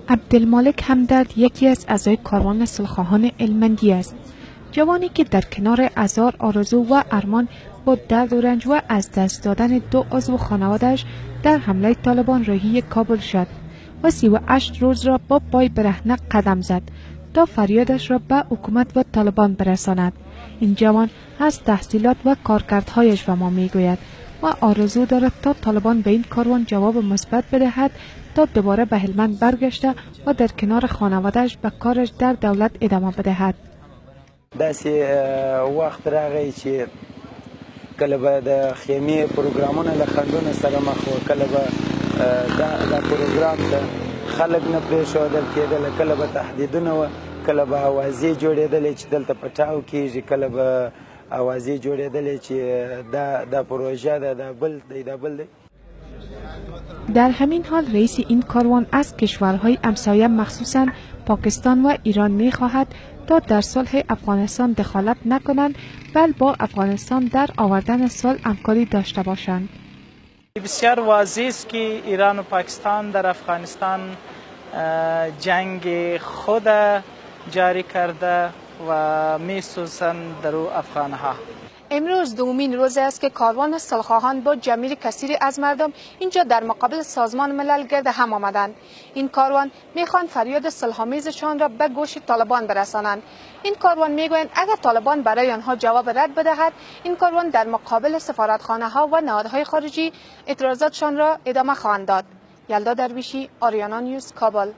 عبدالمالک همدرد یکی از اعضای کاروان صلح‌خواهان المندی است. جوانی که در کنار هزار آرزو و ارمان با درد و رنج و از دست دادن 2 عضو خانواده‌اش در حمله طالبان رهایی کابل شد و 38 روز را با پای برهنه قدم زد تا فریادش را به حکومت و طالبان برساند. این جوان از تحصیلات و کارکردهایش به ما میگوید و آرزو دارد تا طالبان به این کاروان جواب مثبت بدهد تا دوباره به هلمند برگشته و در کنار خانواده‌اش به کارش در دولت ادامه بدهد. داسې وخت راغی چې کله به د خیمې پروګرامونه له خنډونو سره مخ وو، کله به دا پروګرام ته خلک نه پرېښودل کېدل، کله به تهدیدونه وه، کله به اوازې جوړېدلې چې دلته پټاو کېږي، کله به اوازې جوړېدلې چې دا پروژه ده، دا بل دی، دا بل دی. در همین حال رئیس این کاروان از کشورهای همسایه مخصوصاً پاکستان و ایران می خواهد تا در صلح افغانستان دخالت نکنند بل با افغانستان در آوردن صلح همکاری داشته باشند. بسیار واضح است که ایران و پاکستان در افغانستان جنگ خود جاری کرده و می سوزند در افغانها. امروز دومین روز است که کاروان صلح‌خواهان با جمعیت کثیری از مردم اینجا در مقابل سازمان ملل گرد هم آمدند. این کاروان میخوان فریاد صلح‌آمیزشان را به گوش طالبان برسانند. این کاروان میگویند اگر طالبان برای آنها جواب رد بدهد، این کاروان در مقابل سفارتخانه ها و نهادهای خارجی اعتراضاتشان را ادامه خواهند داد. یلدا درویشی، آریانا نیوز، کابل.